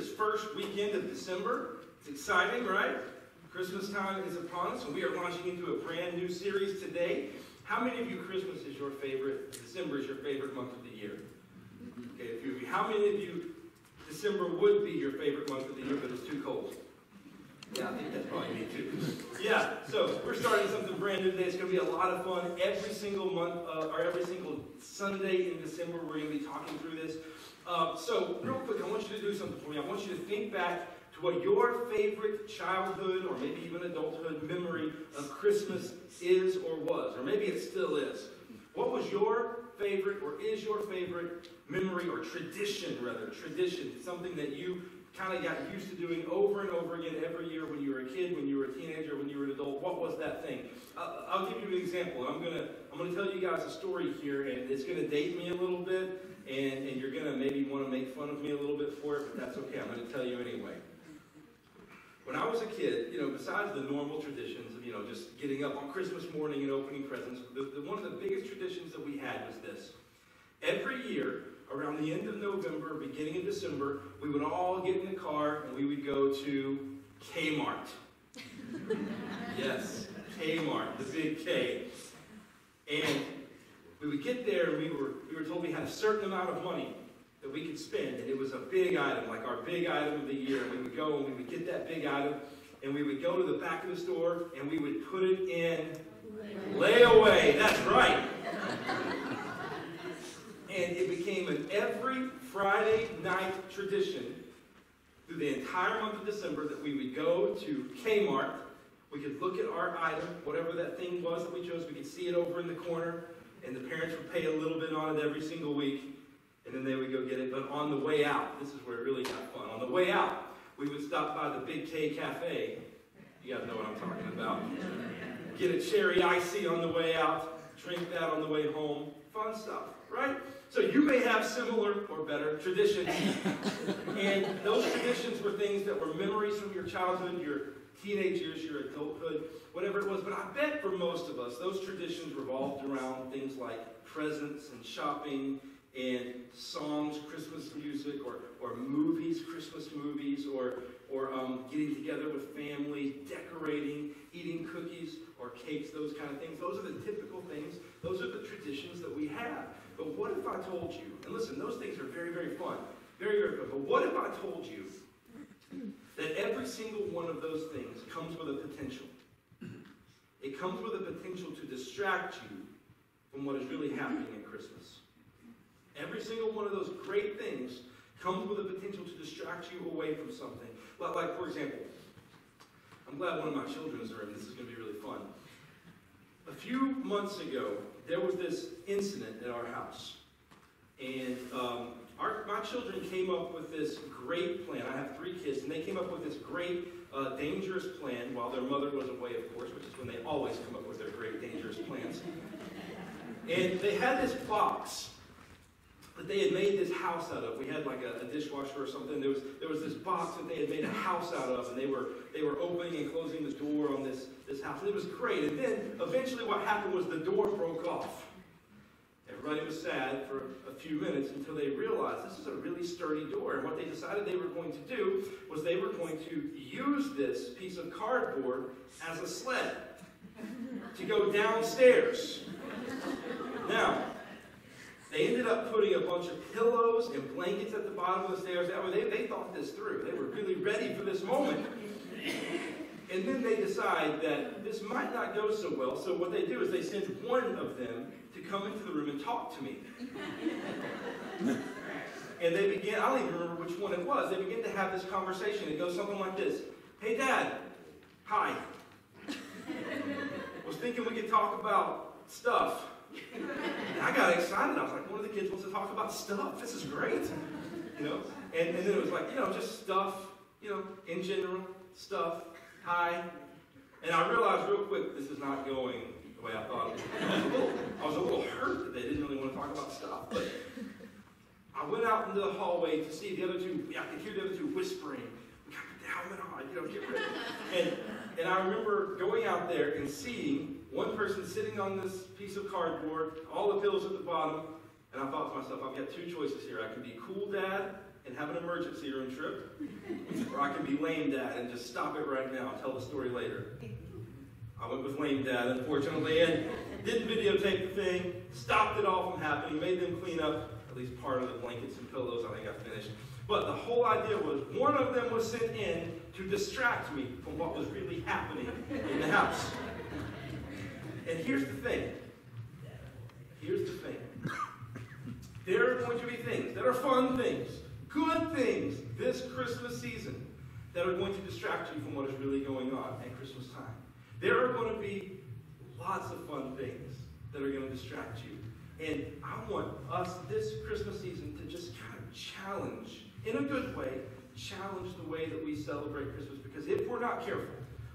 this first weekend of December. It's exciting, right? Christmas time is upon us, and we are launching into a brand new series today. How many of you Christmas is your favorite, December is your favorite month of the year? Okay, a few of you. How many of you December would be your favorite month of the year, but it's too cold? Yeah, I think that's probably me too. Yeah, so we're starting something brand new today. It's going to be a lot of fun. Every single month, or every single Sunday in December, we're going to be talking through this. So real quick, I want you to do something for me. I want you to think back to what your favorite childhood, or maybe even adulthood memory of Christmas is or was, or maybe it still is. What was your favorite, or is your favorite memory, or tradition, rather, tradition, something that you kind of got used to doing over and over again every year when you were a kid, when you were a teenager, when you were an adult? What was that thing? I'll give you an example. I'm gonna tell you guys a story here, and it's gonna date me a little bit, and you're gonna maybe want to make fun of me a little bit for it, but that's okay. I'm gonna tell you anyway. When I was a kid, besides the normal traditions of just getting up on Christmas morning and opening presents, one of the biggest traditions that we had was this. Every year, around the end of November, beginning of December, we would all get in the car and we would go to Kmart. Yes, Kmart, the big K. And we would get there and we were told we had a certain amount of money that we could spend. And it was a big item, like our big item of the year. And we would go and we would get that big item and we would go to the back of the store and we would put it in layaway. That's right. And it became an every Friday night tradition through the entire month of December that we would go to Kmart. We could look at our item, whatever that thing was that we chose. We could see it over in the corner, and the parents would pay a little bit on it every single week, and then they would go get it. But on the way out, this is where it really got fun. On the way out, we would stop by the Big K Cafe. You guys know what I'm talking about. Get a cherry icy on the way out, drink that on the way home. Fun stuff, right? So you may have similar or better traditions, and those traditions were things that were memories from your childhood, your teenage years, your adulthood, whatever it was. But I bet for most of us, those traditions revolved around things like presents and shopping and songs, Christmas music, or movies, Christmas movies, or getting together with family, decorating, eating cookies or cakes, those kind of things. Those are the typical things. Those are the traditions that we have. But what if I told you, and listen, those things are very, very fun, very, very fun, but what if I told you that every single one of those things comes with a potential? It comes with a potential to distract you from what is really happening at Christmas. Every single one of those great things comes with a potential to distract you away from something. Like for example, I'm glad one of my children is around. This is going to be really fun. A few months ago, there was this incident at our house. And my children came up with this great plan. I have 3 kids, and they came up with this great, dangerous plan while their mother was away, of course, which is when they always come up with their great, dangerous plans. And they had this box that they had made this house out of. We had like a dishwasher or something. There was this box that they had made a house out of, and they were opening and closing the door on this house. And it was great. And then eventually what happened was the door broke off. Everybody was sad for a few minutes until they realized this is a really sturdy door. And what they decided they were going to do was they were going to use this piece of cardboard as a sled to go downstairs. Now, they ended up putting a bunch of pillows and blankets at the bottom of the stairs. They thought this through. They were really ready for this moment. And then they decide that this might not go so well. So what they do is they send one of them to come into the room and talk to me. And they begin, I don't even remember which one it was. They begin to have this conversation. It goes something like this. Hey, Dad. Hi. Was thinking we could talk about stuff. And I got excited. I was like, one of the kids wants to talk about stuff. This is great. And then it was like, just stuff, in general, stuff. Hi. And I realized real quick, this is not going the way I thought it would. I was a little hurt that they didn't really want to talk about stuff. But I went out into the hallway to see the other two. I could hear the other two whispering. We got to put the helmet on, get ready. And I remember going out there and seeing one person sitting on this piece of cardboard, all the pillows at the bottom, and I thought to myself, I've got 2 choices here. I can be cool dad, and have an emergency room trip, or I can be lame dad and just stop it right now and tell the story later. I went with lame dad, unfortunately, and didn't videotape the thing, stopped it all from happening, made them clean up at least part of the blankets and pillows. I think I finished. But the whole idea was one of them was sent in to distract me from what was really happening in the house. And here's the thing. Here's the thing. There are going to be things that are fun things, good things this Christmas season that are going to distract you from what is really going on at Christmas time. There are going to be lots of fun things that are going to distract you. And I want us this Christmas season to just kind of challenge, in a good way, challenge the way that we celebrate Christmas. Because if we're not careful,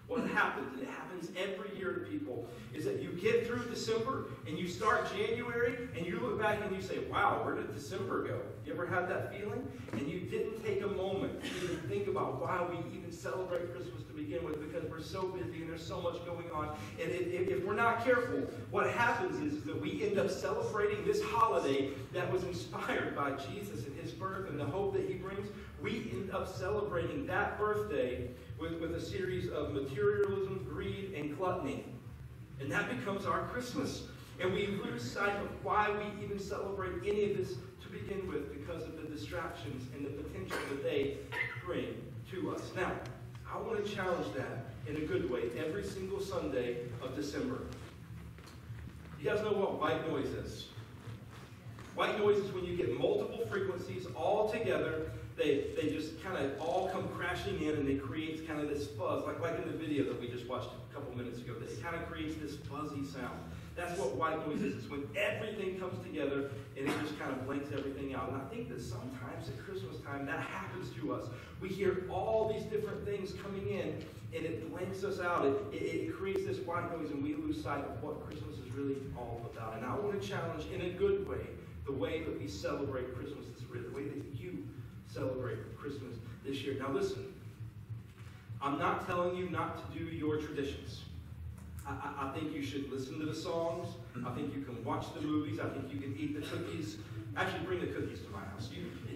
what happens, and it happens every year to people, is that you get through December and you start January and you look back and you say, wow, where did December go? You ever had that feeling? And you didn't take a moment to even think about why we even celebrate Christmas to begin with, because we're so busy and there's so much going on. And if we're not careful, what happens is that we end up celebrating this holiday that was inspired by Jesus and his birth and the hope that he brings. We end up celebrating that birthday with a series of materialism, greed, and gluttony. And that becomes our Christmas. And we lose sight of why we even celebrate any of this to begin with, because of the distractions and the potential that they bring to us. Now, I want to challenge that in a good way every single Sunday of December. You guys know what white noise is? White noise is when you get multiple frequencies all together. They just kind of all come crashing in, and it creates kind of this fuzz, like in the video that we just watched a couple minutes ago. It kind of creates this fuzzy sound. That's what white noise is. It's when everything comes together and it just kind of blanks everything out. And I think that sometimes at Christmas time that happens to us. We hear all these different things coming in, and it blanks us out. It creates this white noise, and we lose sight of what Christmas is really all about. And I want to challenge in a good way the way that we celebrate Christmas this year, the way that you celebrate Christmas this year. Now listen, I'm not telling you not to do your traditions. I think you should listen to the songs. I think you can watch the movies. I think you can eat the cookies. Actually, bring the cookies to my house.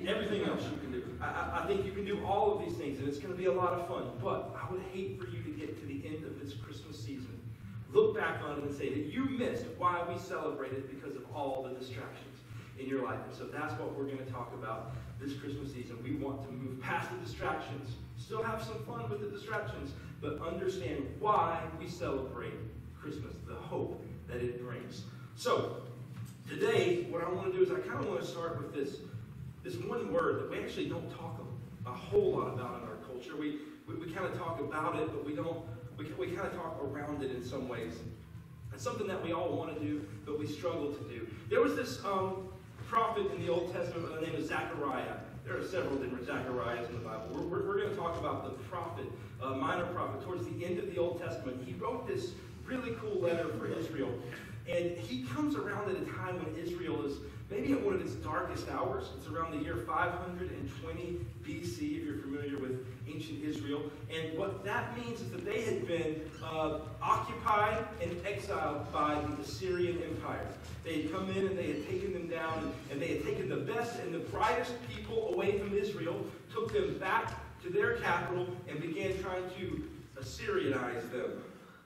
Everything else you can do. I think you can do all of these things, and it's going to be a lot of fun. But I would hate for you to get to the end of this Christmas season, look back on it and say that you missed why we celebrate it because of all the distractions in your life. And so that's what we're going to talk about this Christmas season. We want to move past the distractions, still have some fun with the distractions, but understand why we celebrate Christmas, the hope that it brings. So today, what I want to do is I kind of want to start with this one word that we actually don't talk a whole lot about in our culture. We kind of talk about it, but we kind of talk around it in some ways. It's something that we all want to do, but we struggle to do. There was this prophet in the Old Testament by the name of Zechariah. There are several different Zechariahs in the Bible. We're going to talk about the prophet, minor prophet, towards the end of the Old Testament. He wrote this really cool letter for Israel. And he comes around at a time when Israel is maybe at one of its darkest hours. It's around the year 520 BC, if you're familiar with ancient Israel. And what that means is that they had been occupied and exiled by the Assyrian Empire. They had come in and they had taken them down, and they had taken the best and the brightest people away from Israel, took them back to their capital, and began trying to Assyrianize them,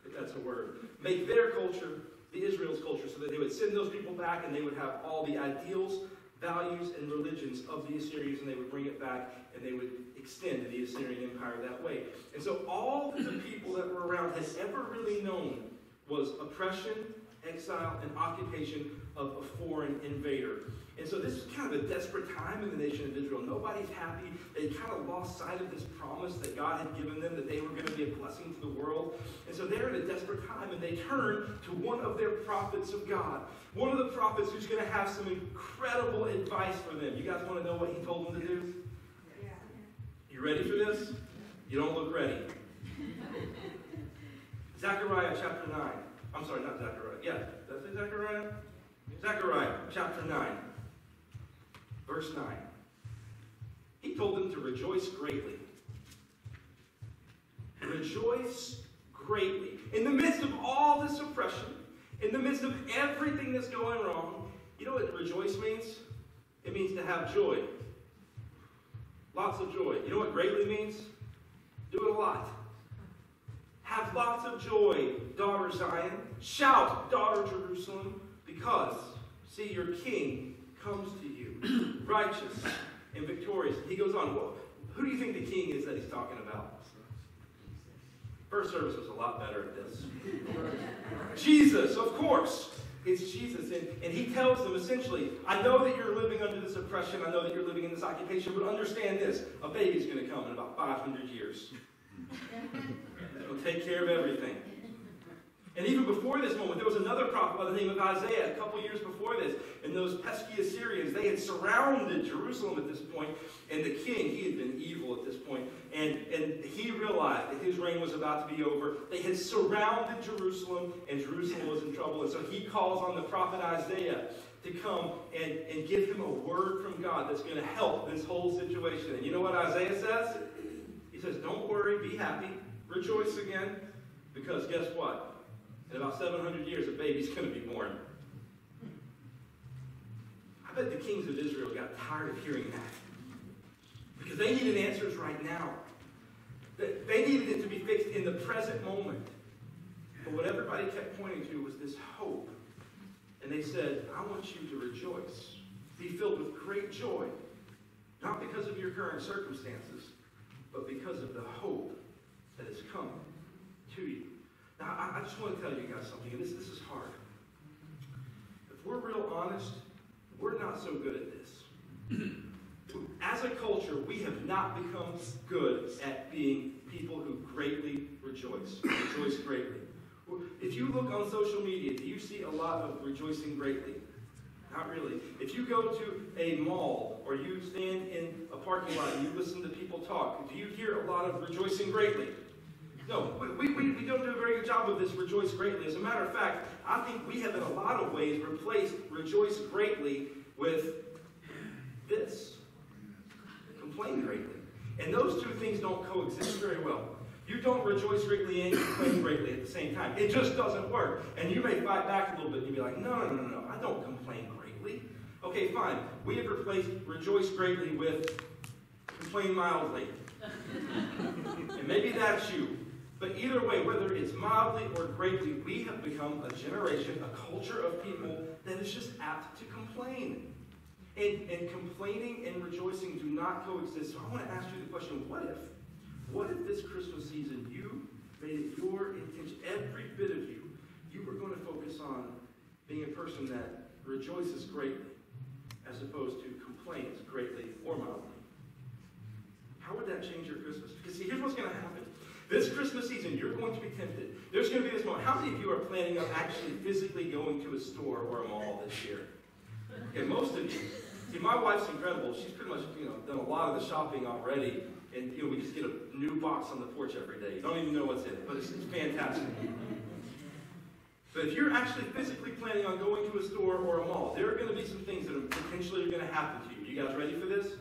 if that's a word. Make their culture the Israel's culture, so that they would send those people back and they would have all the ideals, values, and religions of the Assyrians, and they would bring it back and they would extend the Assyrian Empire that way. And so all that the people that were around had ever really known was oppression, exile, and occupation of a foreign invader. And so this was kind of a desperate time in the nation of Israel. Nobody's happy. They kind of lost sight of this promise that God had given them, that they were going to be a blessing to the world. And so they're in a desperate time, and they turn to one of their prophets of God. One of the prophets who's going to have some incredible advice for them. You guys want to know what he told them to do? Yeah. You ready for this? You don't look ready. Zechariah chapter 9. I'm sorry, not Zechariah. Yeah, did I say Zechariah? Zechariah chapter 9. Verse 9. He told them to rejoice greatly. Rejoice greatly. In the midst of all this oppression, in the midst of everything that's going wrong, you know what rejoice means? It means to have joy. Lots of joy. You know what greatly means? Do it a lot. Have lots of joy, daughter Zion. Shout, daughter Jerusalem, because, see, your king comes to you, righteous and victorious. He goes on, well, who do you think the king is that he's talking about? First service was a lot better at this. Jesus, of course. It's Jesus. And he tells them essentially, I know that you're living under this oppression. I know that you're living in this occupation. But understand this. A baby's going to come in about 500 years. He'll take care of everything. And even before this moment, there was another prophet by the name of Isaiah a couple years before this. And those pesky Assyrians, they had surrounded Jerusalem at this point. And the king, he had been evil at this point. And he realized that his reign was about to be over. They had surrounded Jerusalem, and Jerusalem was in trouble. And so he calls on the prophet Isaiah to come and give him a word from God that's going to help this whole situation. And you know what Isaiah says? He says, don't worry, be happy, rejoice again, because guess what? In about 700 years, a baby's going to be born. I bet the kings of Israel got tired of hearing that. Because they needed answers right now. They needed it to be fixed in the present moment. But what everybody kept pointing to was this hope. And they said, I want you to rejoice. Be filled with great joy. Not because of your current circumstances, but because of the hope that is coming to you. Now, I just want to tell you guys something, and this is hard. If we're real honest, we're not so good at this. As a culture, we have not become good at being people who greatly rejoice greatly. If you look on social media, do you see a lot of rejoicing greatly? Not really. If you go to a mall or you stand in a parking lot and you listen to people talk, do you hear a lot of rejoicing greatly? No, we don't do a very good job of this rejoice greatly. As a matter of fact, I think we have in a lot of ways replaced rejoice greatly with this. Complain greatly. And those two things don't coexist very well. You don't rejoice greatly and complain greatly at the same time. It just doesn't work. And you may fight back a little bit and you'll be like, no, I don't complain greatly. Okay, fine. We have replaced rejoice greatly with complain mildly. And maybe that's you. But either way, whether it's mildly or greatly, we have become a generation, a culture of people that is just apt to complain. And complaining and rejoicing do not coexist. So I want to ask you the question, what if this Christmas season you made it your intention, every bit of you were going to focus on being a person that rejoices greatly as opposed to complains greatly or mildly? How would that change your Christmas? Because see, here's what's going to happen. This Christmas season, you're going to be tempted. There's going to be this moment. How many of you are planning on actually physically going to a store or a mall this year? Okay, most of you. See, my wife's incredible. She's pretty much, done a lot of the shopping already. And, we just get a new box on the porch every day. You don't even know what's in it, but it's fantastic. But if you're actually physically planning on going to a store or a mall, there are going to be some things that are potentially going to happen to you. You guys ready for this?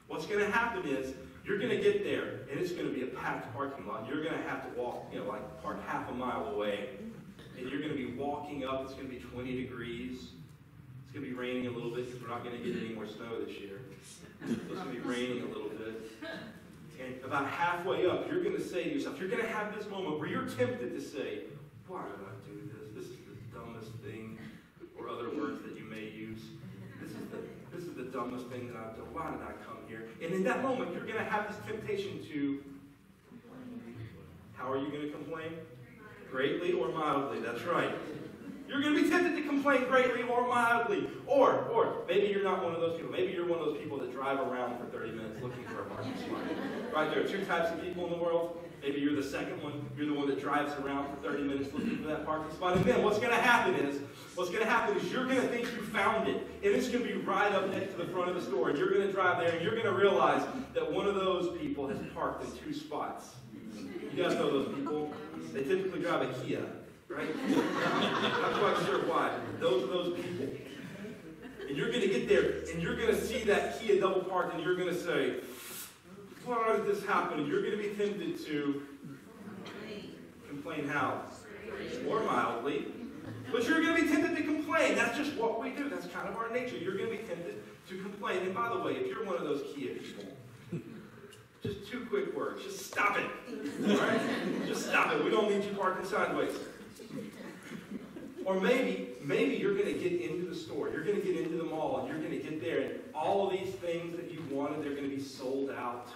What's going to happen is, you're going to get there, and it's going to be a packed parking lot. You're going to have to walk, park half a mile away. And you're going to be walking up. It's going to be 20 degrees. It's going to be raining a little bit because we're not going to get any more snow this year. So it's going to be raining a little bit. And about halfway up, you're going to say to yourself, you're going to have this moment where you're tempted to say, why did I do this? This is the dumbest thing, or other words that you may use. This is the dumbest thing that I've done. Why did I come here? And in that moment, you're going to have this temptation to complain. How are you going to complain? Greatly or mildly. That's right. You're going to be tempted to complain greatly or mildly. Or maybe you're not one of those people. Maybe you're one of those people that drive around for 30 minutes looking for a parking spot. Right, there are two types of people in the world. Maybe you're the second one. You're the one that drives around for 30 minutes looking for that parking spot. And then what's going to happen is you're going to think you found it. And it's going to be right up next to the front of the store. And you're going to drive there and you're going to realize that one of those people has parked in two spots. You guys know those people? They typically drive a Kia, right? Not quite sure why. Those people. And you're going to get there and you're going to see that Kia double parked and you're going to say, why did this happen? And you're going to be tempted to complain how? Or mildly. But you're going to be tempted to complain. That's just what we do. That's kind of our nature. You're going to be tempted to complain. And by the way, if you're one of those Kia people, Just 2 quick words. Just stop it. All right? Just stop it. We don't need you parking sideways. Or maybe you're going to get into the store. You're going to get into the mall, and you're going to get there, and all of these things that you wanted, they're going to be sold out.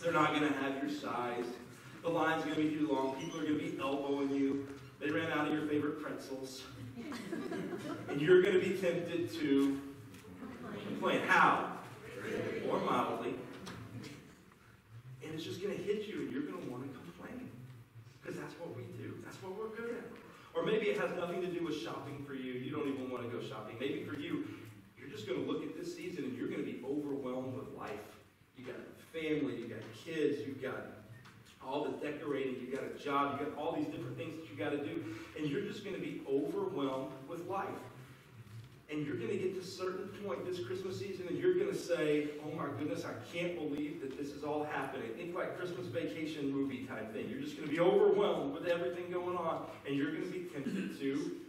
They're not going to have your size. The line's going to be too long. People are going to be elbowing you. They ran out of your favorite pretzels. And you're going to be tempted to complain. How? Or mildly. And it's just going to hit you, and you're going to want to complain. Because that's what we do. That's what we're good at. Or maybe it has nothing to do with shopping for you. You don't even want to go shopping. Maybe for you, you're just going to look at this season, and you're going to be overwhelmed with life. You got family, you got kids, you got all the decorating, you got a job, you got all these different things that you got to do, and you're just going to be overwhelmed with life. And you're going to get to a certain point this Christmas season, and you're going to say, oh my goodness, I can't believe that this is all happening. Think like Christmas vacation movie type thing. You're just going to be overwhelmed with everything going on, and you're going to be tempted to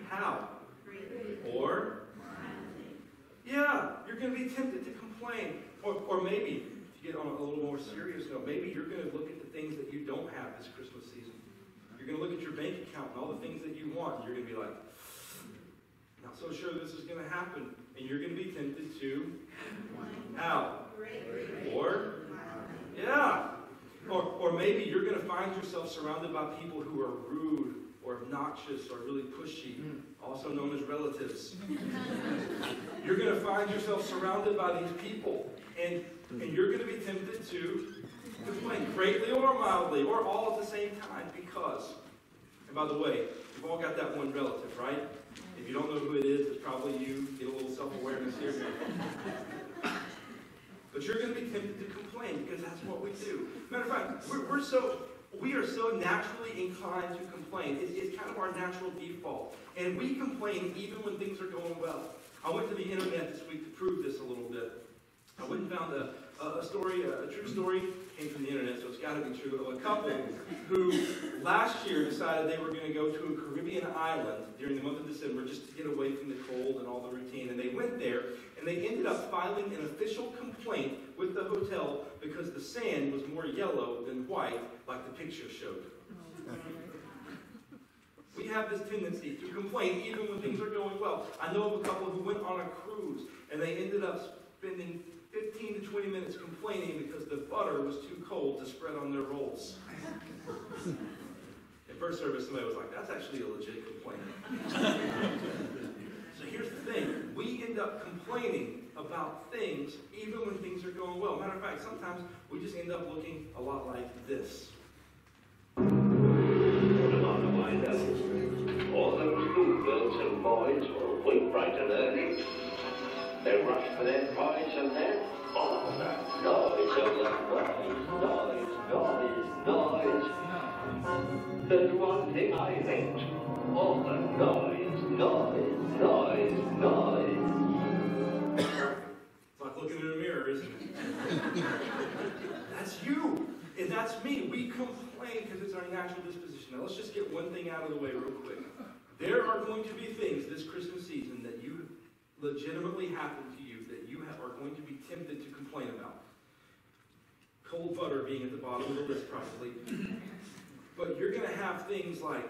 how? Or yeah, you're going to be tempted to complain. Or maybe, if you get on a little more serious note, maybe you're going to look at the things that you don't have this Christmas season. You're going to look at your bank account and all the things that you want, and you're going to be like, not so sure this is going to happen. And you're going to be tempted to how? Or yeah. Or maybe you're going to find yourself surrounded by people who are rude or obnoxious or really pushy, also known as relatives. You're going to find yourself surrounded by these people, and you're going to be tempted to complain greatly or mildly or all at the same time because, and by the way, you've all got that one relative, right? If you don't know who it is, it's probably you. Get a little self-awareness here. But you're going to be tempted to complain because that's what we do. Matter of fact, we are so naturally inclined to complain. It's kind of our natural default. And we complain even when things are going well. I went to the internet this week to prove this a little bit. I went and found a story, a true story, came from the internet, so it's got to be true, of a couple who last year decided they were going to go to a Caribbean island during the month of December just to get away from the cold and all the routine. And they went there, and they ended up filing an official complaint with the hotel because the sand was more yellow than white, like the picture showed. We have this tendency to complain even when things are going well. I know of a couple who went on a cruise, and they ended up spending 15 to 20 minutes complaining because the butter was too cold to spread on their rolls. At first service, somebody was like, that's actually a legit complaint. So here's the thing. We end up complaining about things even when things are going well. Matter of fact, sometimes we just end up looking a lot like this. All those schoolgirls and boys were a week bright and early. They rushed for their prize and then, oh, that noise of the noise. There's one thing I hate. All the noise. It's like looking in a mirror, isn't it? That's you. And that's me. We complain because it's our natural disposition. Now let's just get one thing out of the way real quick. There are going to be things this Christmas season that you legitimately happen to you that you are going to be tempted to complain about. Cold butter being at the bottom of the list probably. But you're going to have things like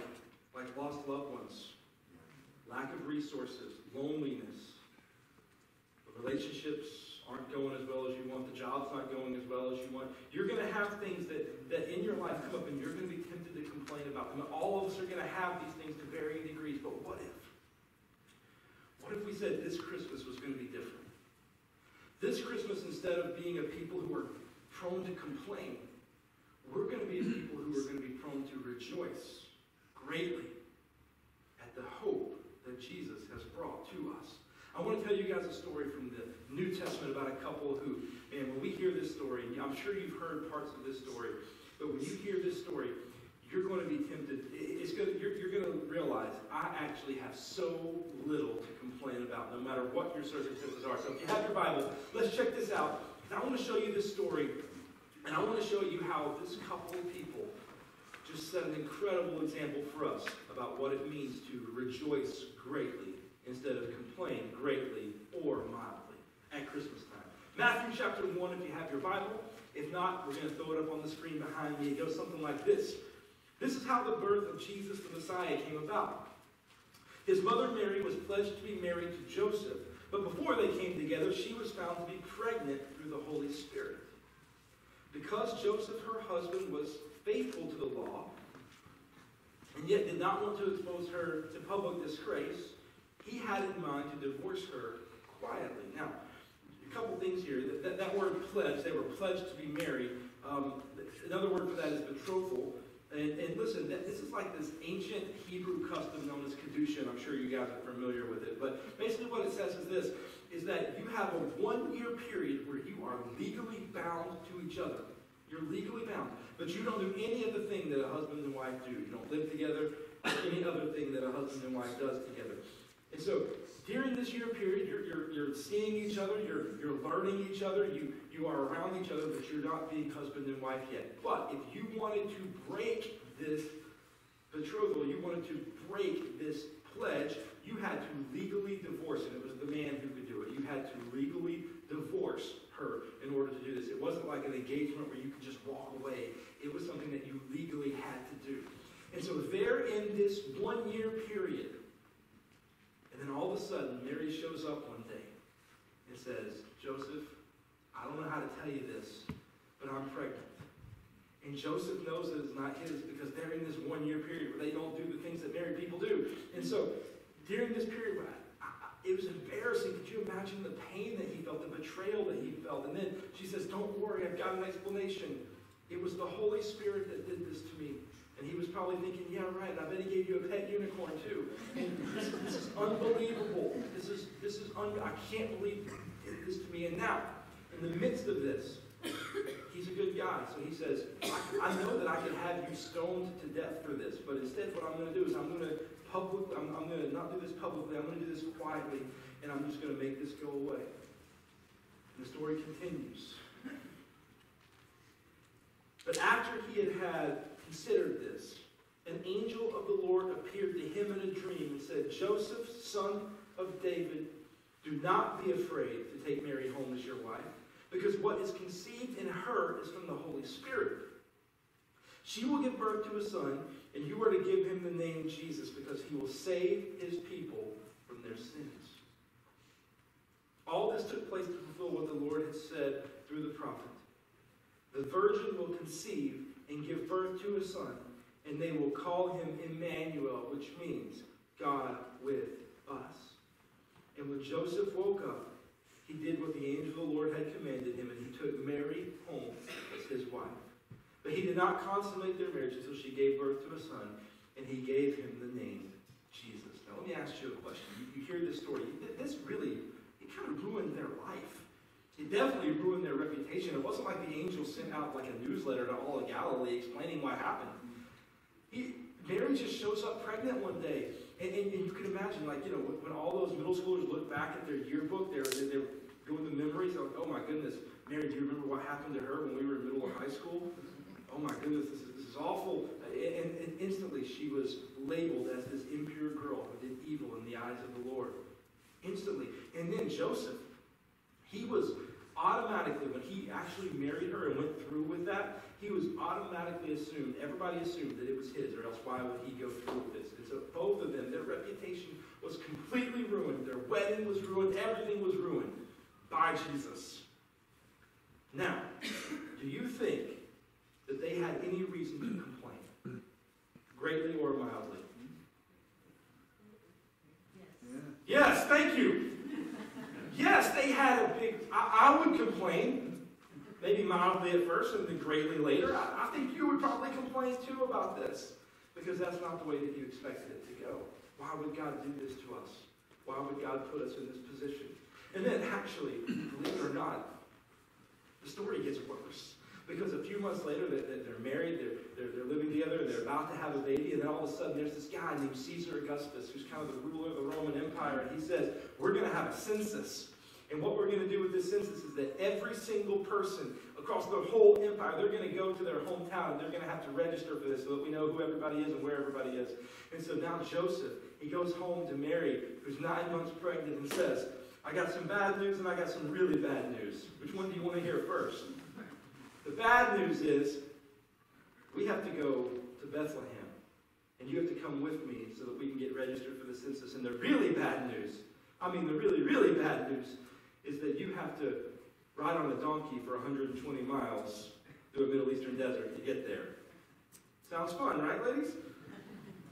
lost loved ones, lack of resources, loneliness, relationships aren't going as well as you want, the job's not going as well as you want. You're going to have things that in your life come up and you're going to be tempted to complain about them. And all of us are going to have these things to varying degrees, but what if? What if we said this Christmas was going to be different? This Christmas, instead of being a people who are prone to complain, we're going to be a people who are going to be prone to rejoice greatly at the hope that Jesus has brought to us. I want to tell you guys a story from the New Testament about a couple who, man, when we hear this story, and I'm sure you've heard parts of this story, but when you hear this story, you're going to be tempted. You're going to realize I actually have so little to complain about, no matter what your circumstances are. So if you have your Bible, let's check this out. I want to show you this story, and I want to show you how this couple of people just set an incredible example for us about what it means to rejoice greatly instead of complain greatly or mildly at Christmas time. Matthew chapter 1, if you have your Bible. If not, we're going to throw it up on the screen behind me. It goes something like this. This is how the birth of Jesus the Messiah came about. His mother Mary was pledged to be married to Joseph, but before they came together, she was found to be pregnant through the Holy Spirit. Because Joseph, her husband, was faithful to the law, and yet did not want to expose her to public disgrace, he had in mind to divorce her quietly. Now, a couple things here. That word pledge, they were pledged to be married. Another word for that is betrothal. And listen, this is like this ancient Hebrew custom known as Kedusha, and I'm sure you guys are familiar with it. But basically what it says is this, is that you have a 1-year period where you are legally bound to each other. You're legally bound. But you don't do any of the thing that a husband and wife do. You don't live together, or any other thing that a husband and wife does together. And so, during this year period, you're seeing each other, you're learning each other, you are around each other, but you're not being husband and wife yet. But if you wanted to break this betrothal, you wanted to break this pledge, you had to legally divorce, and it was the man who could do it. You had to legally divorce her in order to do this. It wasn't like an engagement where you could just walk away. It was something that you legally had to do. And so there in this 1-year period, and then all of a sudden, Mary shows up one day and says, Joseph, I don't know how to tell you this, but I'm pregnant. And Joseph knows that it's not his because they're in this 1-year period where they don't do the things that married people do. And so during this period, it was embarrassing. Could you imagine the pain that he felt, the betrayal that he felt? And then she says, don't worry, I've got an explanation. It was the Holy Spirit that did this to me. And he was probably thinking, yeah, right, I bet he gave you a pet unicorn too. And this is unbelievable. I can't believe he did this to me. And now, in the midst of this, he's a good guy. So he says, I know that I could have you stoned to death for this, but instead what I'm going to do is I'm going to not do this publicly, I'm going to do this quietly, and I'm just going to make this go away. And the story continues. But after he had considered this, an angel of the Lord appeared to him in a dream and said, Joseph, son of David, do not be afraid to take Mary home as your wife, because what is conceived in her is from the Holy Spirit. She will give birth to a son, and you are to give him the name Jesus, because he will save his people from their sins. All this took place to fulfill what the Lord had said through the prophet. The virgin will conceive and give birth to a son, and they will call him Emmanuel, which means God with us. And when Joseph woke up, he did what the angel of the Lord had commanded him, and he took Mary home as his wife. But he did not consummate their marriage until she gave birth to a son, and he gave him the name Jesus. Now let me ask you a question. You hear this story. This really, it kind of ruined their life. It definitely ruined their reputation. It wasn't like the angel sent out like a newsletter to all of Galilee explaining what happened. Mary just shows up pregnant one day. And you can imagine, like, you know, when all those middle schoolers look back at their yearbook, they're doing the memories. They're like, oh my goodness, Mary, do you remember what happened to her when we were in middle of high school? Oh my goodness, this is awful. And instantly she was labeled as this impure girl who did evil in the eyes of the Lord. Instantly. And then Joseph, he was automatically, when he actually married her and went through with that, he was automatically assumed, everybody assumed that it was his, or else why would he go through with this? And so both of them, their reputation was completely ruined. Their wedding was ruined. Everything was ruined by Jesus. Now, do you think that they had any reason to complain? Greatly or mildly? Yes, thank you. Yes, they had a big... I would complain. Maybe mildly at first and then greatly later. I think you would probably complain too about this. Because that's not the way that you expected it to go. Why would God do this to us? Why would God put us in this position? And then actually, believe it or not, the story gets worse. Because a few months later, they're married, they're living together, they're about to have a baby, and then all of a sudden there's this guy named Caesar Augustus, who's kind of the ruler of the Roman Empire, and he says, we're going to have a census. And what we're going to do with this census is that every single person across the whole empire, they're going to go to their hometown, and they're going to have to register for this so that we know who everybody is and where everybody is. And so now Joseph, he goes home to Mary, who's 9 months pregnant, and says, I got some bad news and I got some really bad news. Which one do you want to hear first? The bad news is we have to go to Bethlehem. And you have to come with me so that we can get registered for the census. And the really bad news, the really, really bad news, is that you have to ride on a donkey for 120 miles through a Middle Eastern desert to get there. Sounds fun, right, ladies?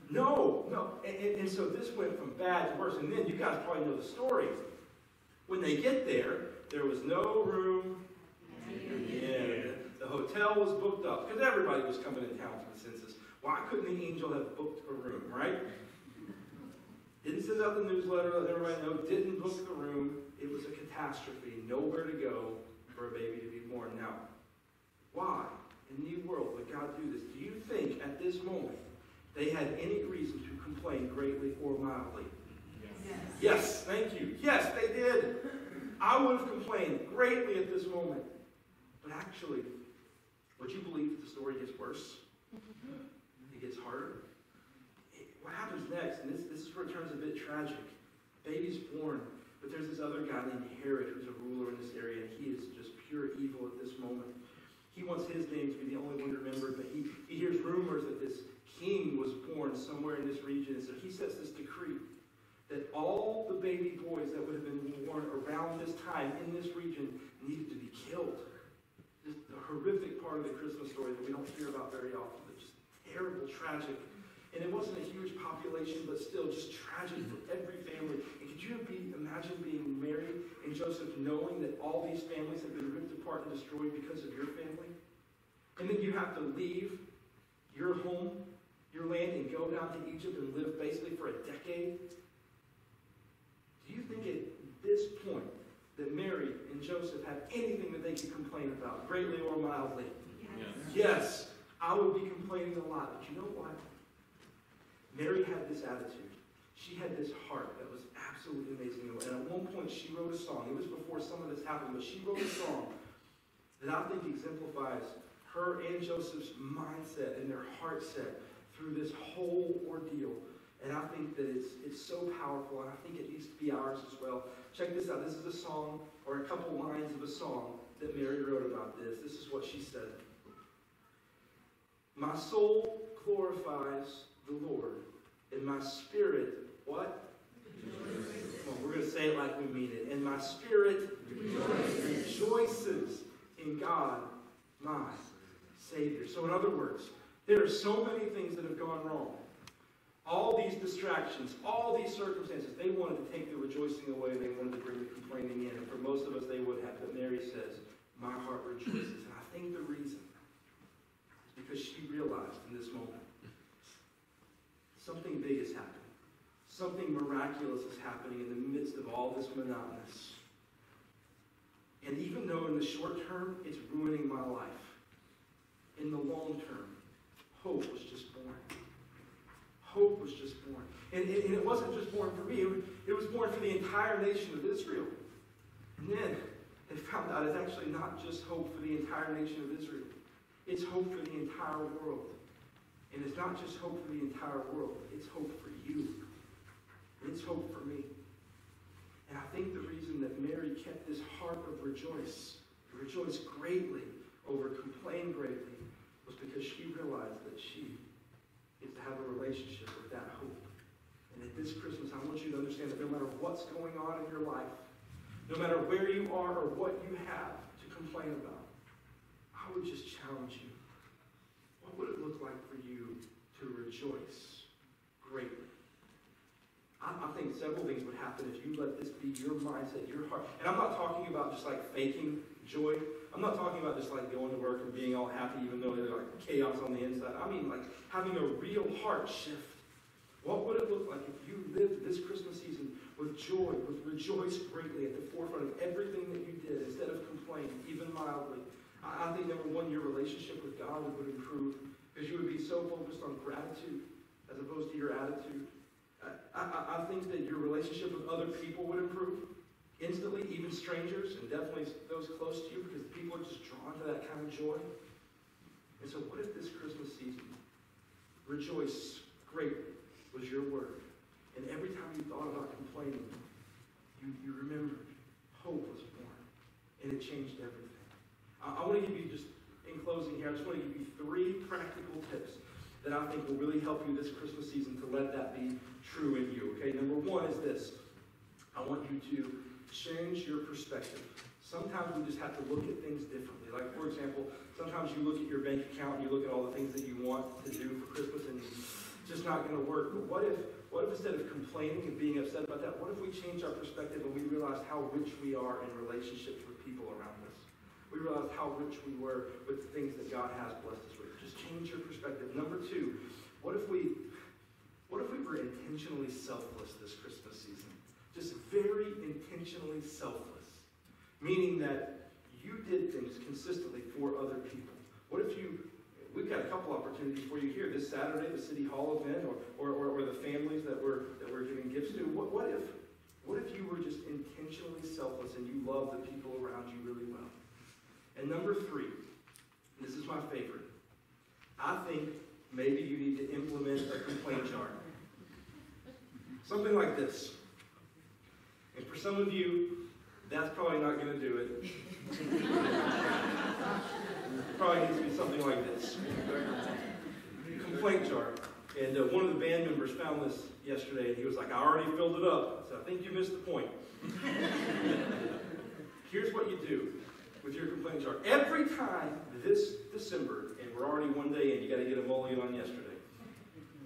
No. And so this went from bad to worse. And then you guys probably know the story. When they get there, there was no room. Yeah, the hotel was booked up because everybody was coming in town for the census. Why couldn't the angel have booked a room, right? Didn't send out the newsletter, let everybody know, didn't book the room. It was a catastrophe. Nowhere to go for a baby to be born. Now, why in the world would God do this? Do you think at this moment they had any reason to complain greatly or mildly? Yes, thank you. Yes, they did. I would have complained greatly at this moment. But actually, would you believe the story gets worse? It gets harder. What happens next, and this is where it turns a bit tragic. Baby's born, but there's this other guy named Herod who's a ruler in this area, and he is just pure evil at this moment. He wants his name to be the only one remembered, but he hears rumors that this king was born somewhere in this region, and so he sets this decree that all the baby boys that would have been born around this time in this region needed to be killed. Just the horrific part of the Christmas story that we don't hear about very often, but just terrible, tragic. And it wasn't a huge population, but still just tragic for every family. And could you imagine being Mary and Joseph knowing that all these families have been ripped apart and destroyed because of your family? And then you have to leave your home, your land, and go down to Egypt and live basically for a decade? Do you think at this point that Mary and Joseph had anything that they could complain about, greatly or mildly? Yes. I would be complaining a lot, but you know what? Mary had this attitude. She had this heart that was absolutely amazing. And at one point she wrote a song. It was before some of this happened, but she wrote a song that I think exemplifies her and Joseph's mindset and their heart set through this whole ordeal. And I think that it's so powerful, and I think it needs to be ours as well. Check this out. This is a song, or a couple lines of a song that Mary wrote about this. This is what she said. My soul glorifies the Lord, and my spirit, what? Well, we're going to say it like we mean it. And my spirit rejoices in God, my Savior. So in other words, there are so many things that have gone wrong. All these distractions, all these circumstances, they wanted to take the rejoicing away. They wanted to bring the complaining in. And for most of us, they would have. But Mary says, my heart rejoices. And I think the reason is because she realized in this moment, something big is happening. Something miraculous is happening in the midst of all this monotonous. And even though in the short term, it's ruining my life, in the long term, hope was just born. Hope was just born. And it wasn't just born for me. It was born for the entire nation of Israel. And then they found out it's actually not just hope for the entire nation of Israel. It's hope for the entire world. And it's not just hope for the entire world. It's hope for you. It's hope for me. And I think the reason that Mary kept this heart of rejoice greatly over complain greatly, was because she realized that she is to have a relationship with that hope. And at this Christmas, I want you to understand that no matter what's going on in your life, no matter where you are or what you have to complain about, I would just challenge you. What would it look like for you to rejoice greatly? I think several things would happen if you let this be your mindset, your heart. And I'm not talking about just like faking joy. I'm not talking about just like going to work and being all happy even though there's like chaos on the inside. I mean like having a real heart shift. What would it look like if you lived this Christmas season with joy, with rejoice greatly at the forefront of everything that you did instead of complaining, even mildly? I think, number one, your relationship with God would improve because you would be so focused on gratitude as opposed to your attitude. I think that your relationship with other people would improve instantly, even strangers, and definitely those close to you, because people are just drawn to that kind of joy. And so what if this Christmas season, rejoice greatly was your word, and every time you thought about complaining, you remembered and it changed everything. I want to give you, just in closing here, I just want to give you 3 practical tips that I think will really help you this Christmas season to let that be true in you. Okay, number 1 is this. I want you to change your perspective. Sometimes we just have to look at things differently. Like, for example, sometimes you look at your bank account and you look at all the things that you want to do for Christmas and it's just not going to work. But what if instead of complaining and being upset about that, what if we change our perspective and we realize how rich we are in relationships with people around us? We realize how rich we were with the things that God has blessed us with. Just change your perspective. Number 2, what if we were intentionally selfless this Christmas season? Just very intentionally selfless. Meaning that you did things consistently for other people. What if we've got a couple opportunities for you here this Saturday, the City Hall event, or the families that we're giving gifts to. What if you were just intentionally selfless and you love the people around you really well? And number 3, this is my favorite. I think maybe you need to implement a complaint jar. Something like this. And for some of you, that's probably not going to do it. Probably needs to be something like this. Complaint jar. And one of the band members found this yesterday, and he was like, I already filled it up. So I think you missed the point. Here's what you do with your complaint jar. Every time this December, and we're already one day in, you got to get a mulligan on yesterday.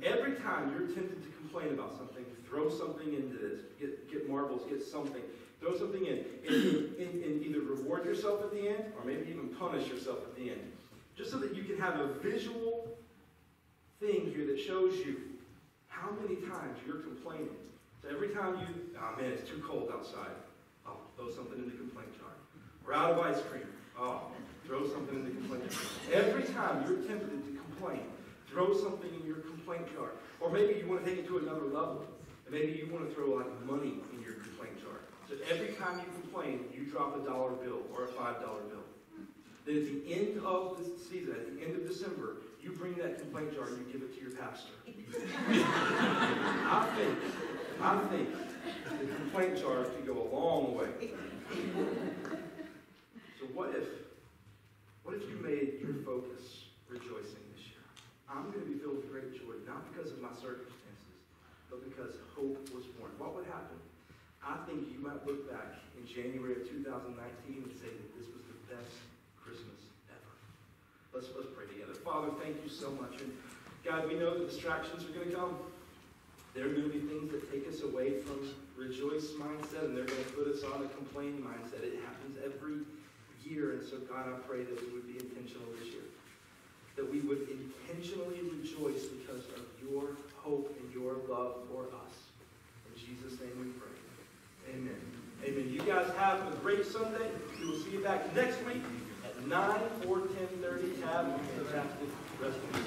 Every time you're tempted to complain about something, throw something into this. Get marbles, get something. Throw something in. And either reward yourself at the end, or maybe even punish yourself at the end. Just so that you can have a visual thing here that shows you how many times you're complaining. So every time oh man, it's too cold outside. Oh, throw something in the complaint jar. We're out of ice cream. Oh, throw something in the complaint jar. Every time you're tempted to complain, throw something in your complaint jar. Or maybe you want to take it to another level. And maybe you want to throw like money in your complaint jar. So every time you complain, you drop a $1 bill or a $5 bill. Then at the end of the season, at the end of December, you bring that complaint jar and you give it to your pastor. I think the complaint jar can go a long way. So what if you made your focus rejoicing this year? I'm going to be filled with great joy, not because of my circumstances, but because hope was born. What would happen? I think you might look back in January of 2019 and say that this was the best Christmas ever. Let's pray together. Father, thank you so much. And God, we know that distractions are going to come. There are going to be things that take us away from rejoice mindset, and they're going to put us on a complain mindset. It happens every year. And so, God, I pray that we would be intentional this year. That we would intentionally rejoice because of your hope and your love for us. In Jesus' name we pray. Amen. Amen. You guys have a great Sunday. We will see you back next week at 9 or 10:30. Have a fantastic rest of the week.